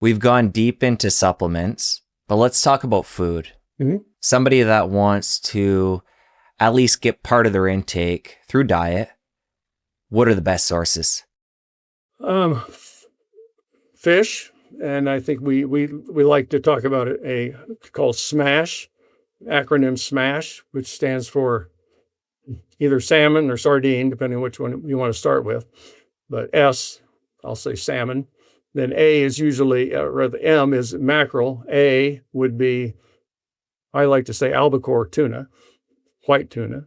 We've gone deep into supplements, but let's talk about food. Mm-hmm. Somebody that wants to at least get part of their intake through diet, what are the best sources? Fish, and I think we like to talk about a called SMASH, acronym SMASH, which stands for either salmon or sardine, depending on which one you want to start with. But S, I'll say salmon. Then A is usually, rather M is mackerel. A would be, I like to say albacore tuna, white tuna.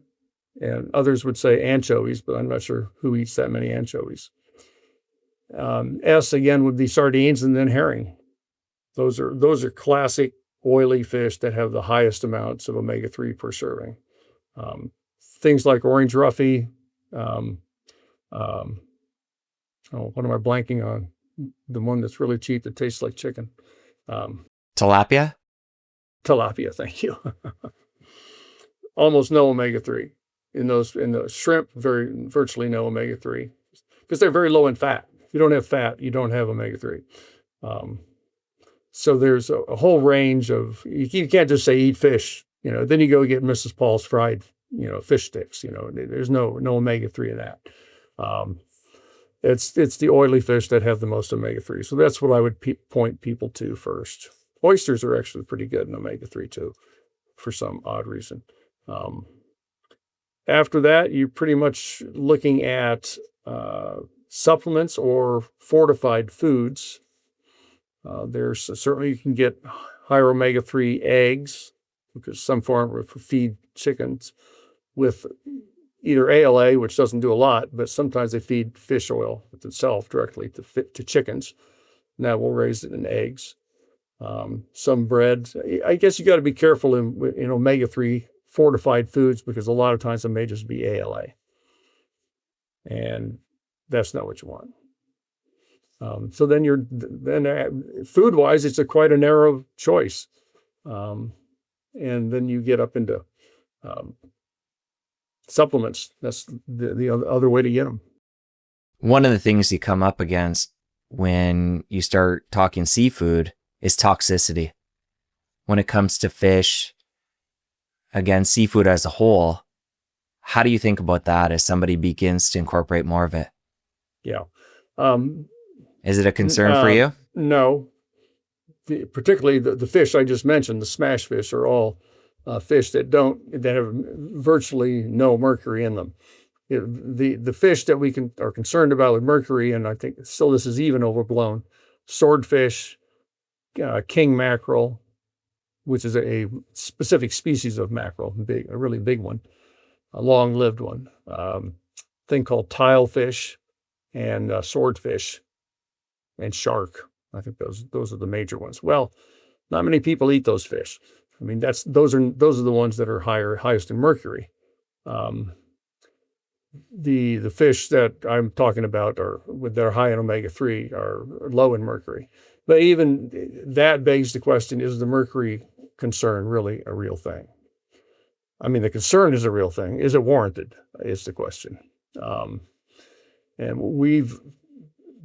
And others would say anchovies, but I'm not sure who eats that many anchovies. S again would be sardines, and then herring. Those are classic oily fish that have the highest amounts of omega-3 per serving. Things like orange roughy. What am I blanking on? The one that's really cheap that tastes like chicken. Tilapia? Tilapia, thank you. Almost no omega-3 in the shrimp. Virtually no omega-3 because they're very low in fat. If you don't have fat, you don't have omega-3. So there's a whole range of, you can't just say eat fish, then you go get Mrs. Paul's fried, fish sticks, there's no omega-3 in that. It's the oily fish that have the most omega-3. So that's what I would point people to first. Oysters are actually pretty good in omega-3 too, for some odd reason. After that, you're pretty much looking at supplements or fortified foods. There's certainly, you can get higher omega-3 eggs because some farmers feed chickens with either ALA, which doesn't do a lot, but sometimes they feed fish oil itself directly to chickens. And that will raise it in eggs. Some bread. I guess you got to be careful in omega-3 fortified foods because a lot of times it may just be ALA. And that's not what you want. So then food-wise, it's quite a narrow choice. And then you get up into supplements. That's the other way to get them. One of the things you come up against when you start talking seafood is toxicity. When it comes to fish, again, seafood as a whole, how do you think about that as somebody begins to incorporate more of it? Yeah. Is it a concern for you? No. Particularly the fish I just mentioned, the smash fish, are all fish that have virtually no mercury in them. The fish that we are concerned about with mercury, and I think still this is even overblown, swordfish, king mackerel, which is a specific species of mackerel, a really big one, a long-lived one. Thing called tilefish and swordfish and shark. I think those are the major ones. Well, not many people eat those fish. I mean, those are the ones that are highest in mercury. The fish that I'm talking about that are high in omega-3 are low in mercury. But even that begs the question: is the mercury concern really a real thing? I mean, the concern is a real thing. Is it warranted? Is the question. And we've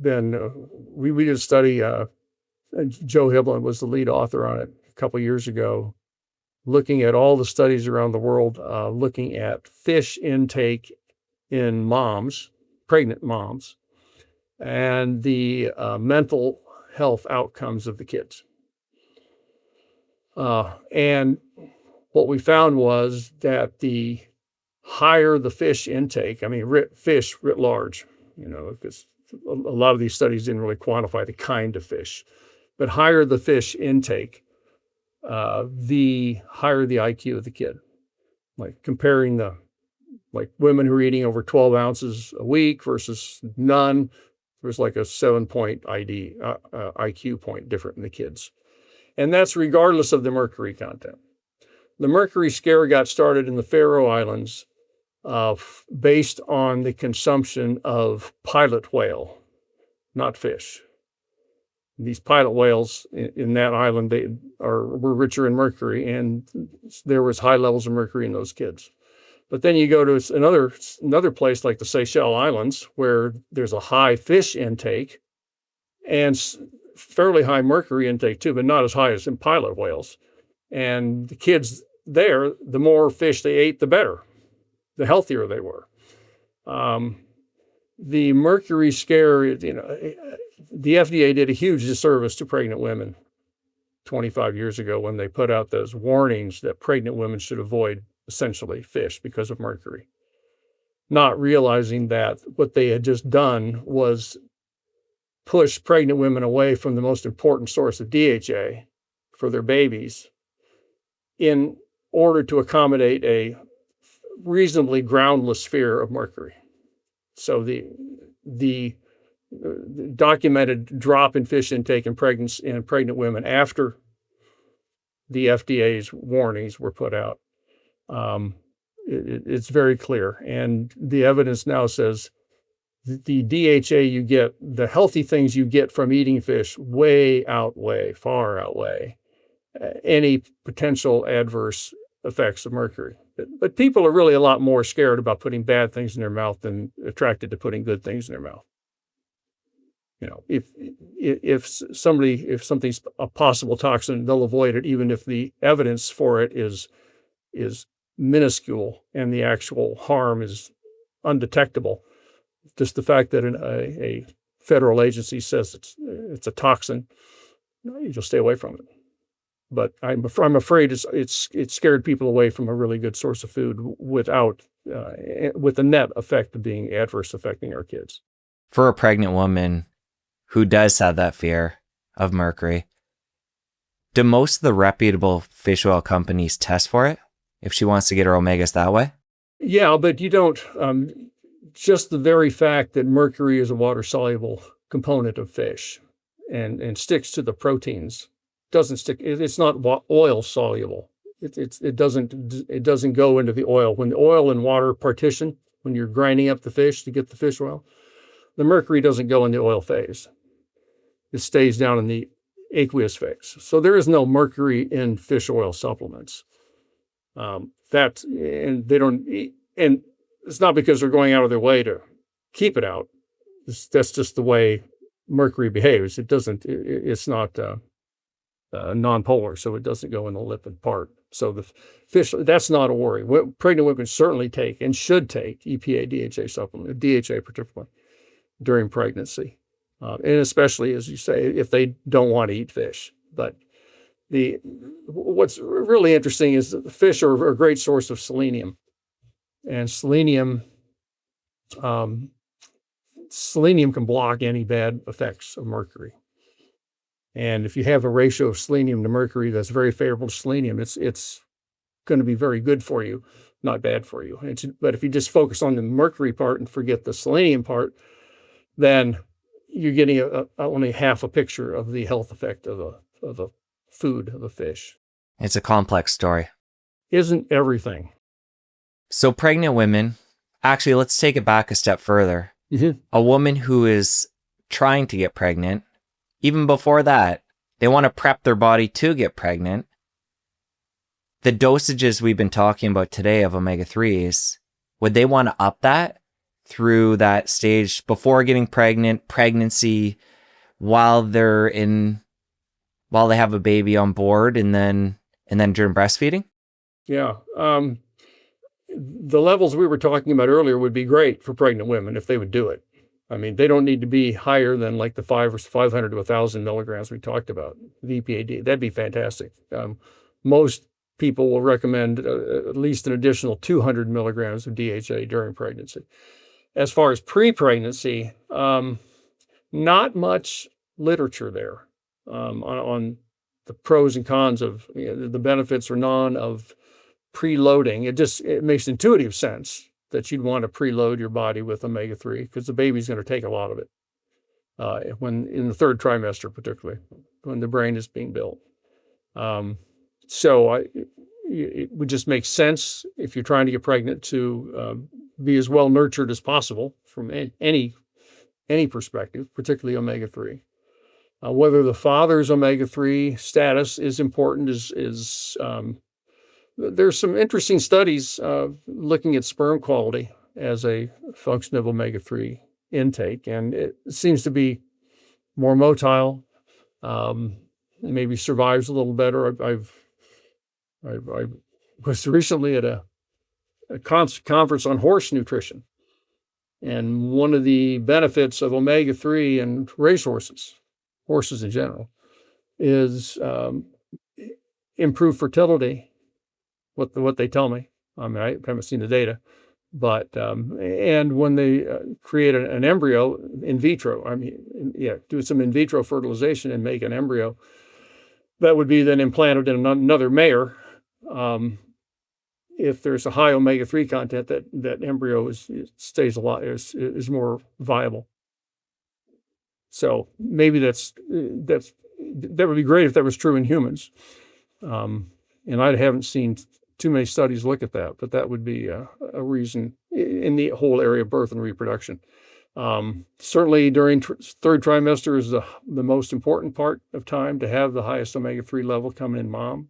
been we did a study. Joe Hibbland was the lead author on it a couple of years ago, looking at all the studies around the world, looking at fish intake in moms, pregnant moms, and the mental health outcomes of the kids. And what we found was that the higher the fish intake, I mean, fish writ large, because a lot of these studies didn't really quantify the kind of fish, but higher the fish intake, the higher the IQ of the kid. Like comparing women who are eating over 12 ounces a week versus none, there's like a 7-point IQ point different in the kids. And that's regardless of the mercury content. The mercury scare got started in the Faroe Islands based on the consumption of pilot whale, not fish. These pilot whales in that island, were richer in mercury, and there was high levels of mercury in those kids. But then you go to another place like the Seychelles Islands, where there's a high fish intake, and fairly high mercury intake too, but not as high as in pilot whales. And the kids there, the more fish they ate, the better, the healthier they were. The mercury scare, the FDA did a huge disservice to pregnant women 25 years ago when they put out those warnings that pregnant women should avoid essentially fish because of mercury, not realizing that what they had just done was push pregnant women away from the most important source of DHA for their babies in order to accommodate a reasonably groundless fear of mercury. So the documented drop in fish intake in pregnant women after the FDA's warnings were put out, it's very clear. And the evidence now says the DHA you get, the healthy things you get from eating fish far outweigh any potential adverse effects of mercury. But people are really a lot more scared about putting bad things in their mouth than attracted to putting good things in their mouth. If something's a possible toxin, they'll avoid it, even if the evidence for it is minuscule and the actual harm is undetectable. Just the fact that a federal agency says it's a toxin, you'll stay away from it. But I'm afraid it's scared people away from a really good source of food with the net effect of being adverse affecting our kids. For a pregnant woman who does have that fear of mercury, do most of the reputable fish oil companies test for it if she wants to get her omegas that way? Yeah, but you don't. Just the very fact that mercury is a water-soluble component of fish and sticks to the proteins doesn't stick. It's not oil soluble. It doesn't go into the oil. When the oil and water partition, when you're grinding up the fish to get the fish oil, the mercury doesn't go in the oil phase. It stays down in the aqueous phase. So there is no mercury in fish oil supplements. And they don't eat, and it's not because they're going out of their way to keep it out. That's just the way mercury behaves. It's not non-polar, so it doesn't go in the lipid part. So the fish, that's not a worry. Pregnant women certainly take and should take EPA DHA supplement, DHA particularly, during pregnancy. And especially, as you say, if they don't want to eat fish. But what's really interesting is that the fish are a great source of selenium. And selenium can block any bad effects of mercury. And if you have a ratio of selenium to mercury that's very favorable to selenium, it's going to be very good for you, not bad for you. But if you just focus on the mercury part and forget the selenium part, then you're getting only half a picture of the health effect of a food, of a fish. It's a complex story. Isn't everything? So pregnant women, actually, let's take it back a step further. Mm-hmm. A woman who is trying to get pregnant, even before that, they want to prep their body to get pregnant. The dosages we've been talking about today of omega-3s, would they want to up that through that stage before getting pregnant, pregnancy, while they have a baby on board, and then during breastfeeding? Yeah. The levels we were talking about earlier would be great for pregnant women if they would do it. I mean, they don't need to be higher than like the 500 to 1,000 milligrams we talked about, the EPA. That'd be fantastic. Most people will recommend at least an additional 200 milligrams of DHA during pregnancy. As far as pre-pregnancy, not much literature there on the pros and cons of the benefits or none of preloading. It makes intuitive sense that you'd want to preload your body with omega-3 because the baby's going to take a lot of it when in the third trimester, particularly when the brain is being built. It would just make sense if you're trying to get pregnant to be as well nurtured as possible from any perspective, particularly omega-3. Whether the father's omega-3 status is important is there's some interesting studies looking at sperm quality as a function of omega-3 intake, and it seems to be more motile, maybe survives a little better. I was recently at a conference on horse nutrition, and one of the benefits of omega-3 and racehorses, horses in general, is improved fertility. What they tell me. I mean, I haven't seen the data, but and when they create an embryo in vitro, do some in vitro fertilization and make an embryo that would be then implanted in another mare. If there's a high omega-3 content, that embryo stays alive, is more viable. So maybe that would be great if that was true in humans. And I haven't seen too many studies look at that, but that would be a reason in the whole area of birth and reproduction. Certainly during third trimester is the most important part of time to have the highest omega-3 level coming in mom.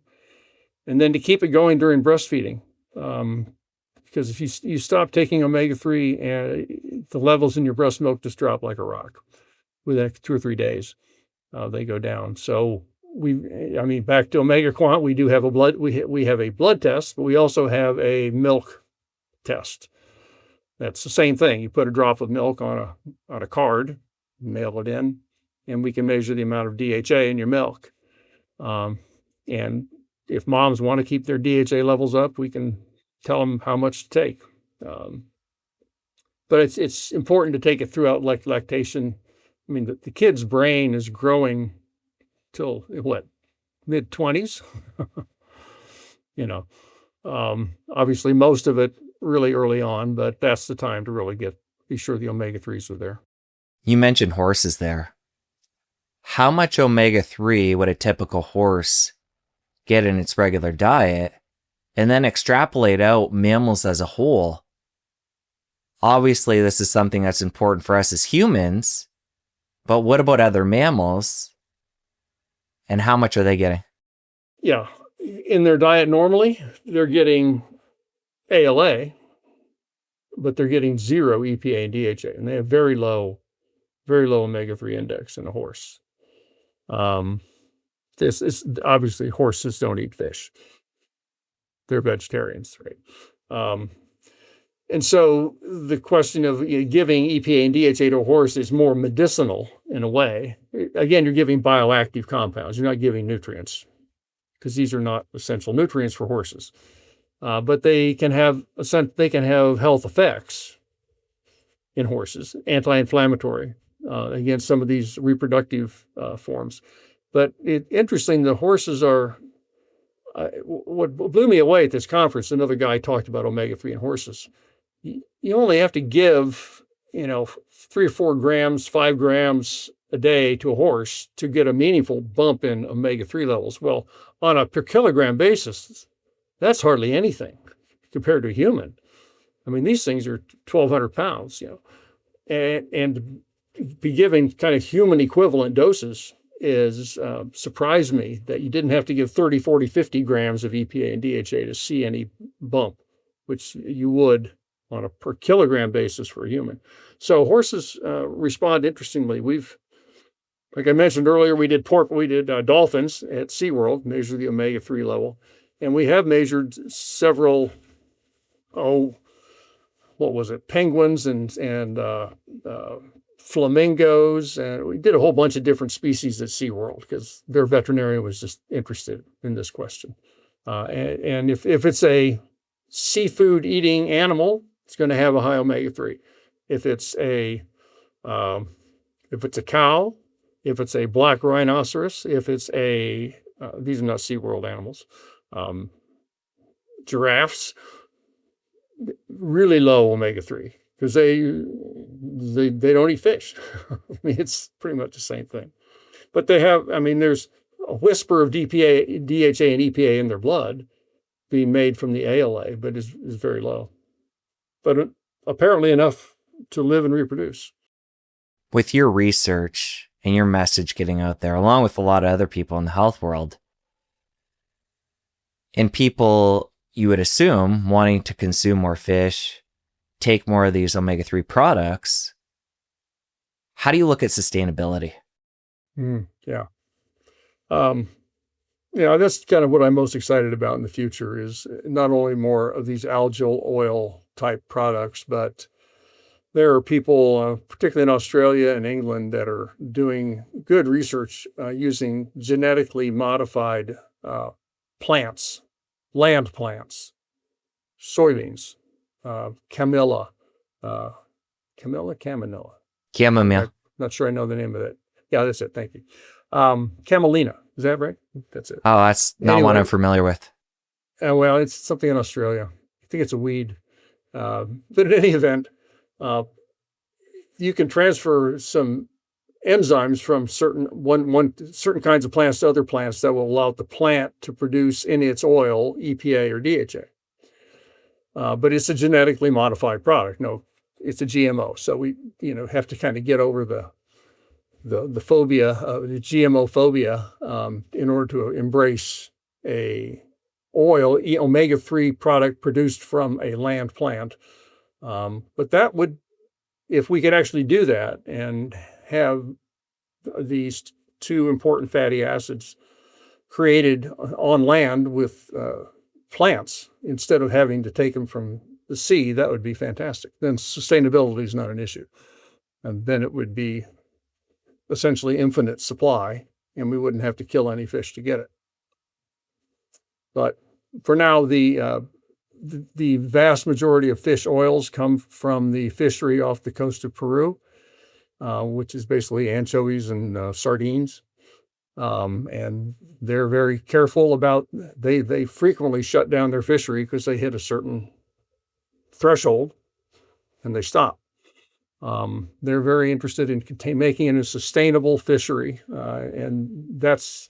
And then to keep it going during breastfeeding. Because if you stop taking omega-3, the levels in your breast milk just drop like a rock. Within 2 or 3 days, they go down. So back to OmegaQuant, we do have we have a blood test, but we also have a milk test. That's the same thing. You put a drop of milk on a card, mail it in, and we can measure the amount of DHA in your milk. And if moms want to keep their DHA levels up, we can tell them how much to take. But it's important to take it throughout lactation. I mean, the kid's brain is growing till mid-20s? Obviously most of it really early on, but that's the time to really be sure the omega-3s are there. You mentioned horses there. How much omega-3 would a typical horse get in its regular diet? And then extrapolate out mammals as a whole. Obviously, this is something that's important for us as humans, but what about other mammals? And how much are they getting? Yeah. In their diet normally, they're getting ALA, but they're getting 0 EPA and DHA, and they have very low omega-3 index in a horse. This is obviously horses don't eat fish. They're vegetarians, right? And so the question of giving EPA and DHA to a horse is more medicinal in a way. Again, you're giving bioactive compounds. You're not giving nutrients because these are not essential nutrients for horses. But they can have health effects in horses, anti-inflammatory against some of these reproductive forms. But interesting, the horses are. What blew me away at this conference, another guy talked about omega-3 in horses. You only have to give, 3 or 4 grams, 5 grams a day to a horse to get a meaningful bump in omega-3 levels. Well, on a per kilogram basis, that's hardly anything compared to a human. I mean, these things are 1,200 pounds, and be giving kind of human equivalent doses is surprised me that you didn't have to give 30, 40, 50 grams of EPA and DHA to see any bump, which you would on a per kilogram basis for a human. So horses respond interestingly. Like I mentioned earlier, we did dolphins at SeaWorld, measure the omega-3 level, and we have measured several, penguins and flamingos, and we did a whole bunch of different species at SeaWorld because their veterinarian was just interested in this question. And if it's a seafood eating animal, it's going to have a high omega-3. If it's a cow, if it's a black rhinoceros, if it's these are not SeaWorld animals, giraffes, really low omega-3 because they don't eat fish. I mean, it's pretty much the same thing. But there's a whisper of DHA and EPA in their blood being made from the ALA, but is very low. But apparently enough to live and reproduce. With your research and your message getting out there, along with a lot of other people in the health world, and people, you would assume, wanting to consume more fish, take more of these omega-3 products, how do you look at sustainability? Yeah. Um, that's kind of what I'm most excited about in the future is not only more of these algal oil type products, but there are people, particularly in Australia and England, that are doing good research using genetically modified plants, land plants, soybeans, camellia, camellia. Chamomile. Not sure I know the name of it. Yeah, that's it. Thank you. Camelina. Is that right? That's it. Oh, that's not one I'm familiar with. Well, it's something in Australia. I think it's a weed. But in any event, you can transfer some enzymes from certain kinds of plants to other plants that will allow the plant to produce in its oil EPA or DHA. But it's a genetically modified product. No, it's a GMO. So we, have to kind of get over the phobia, the GMO phobia, in order to embrace a omega-3 product produced from a land plant. But that would, if we could actually do that and have these two important fatty acids created on land with plants instead of having to take them from the sea, that would be fantastic. Then sustainability is not an issue. And then it would be essentially infinite supply, and we wouldn't have to kill any fish to get it. But for now, the vast majority of fish oils come from the fishery off the coast of Peru, which is basically anchovies and sardines. And they're very careful about, they frequently shut down their fishery because they hit a certain threshold and they stop. They're very interested in making it a sustainable fishery, and that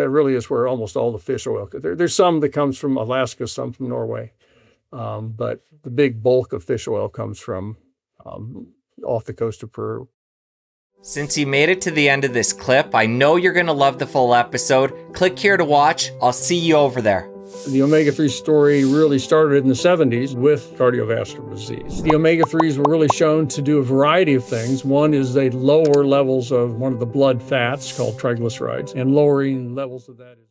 really is where almost all the fish oil. There's some that comes from Alaska, some from Norway, but the big bulk of fish oil comes from off the coast of Peru. Since you made it to the end of this clip, I know you're going to love the full episode. Click here to watch. I'll see you over there. The omega-3 story really started in the 70s with cardiovascular disease. The omega-3s were really shown to do a variety of things. One is they lower levels of one of the blood fats called triglycerides, and lowering levels of that is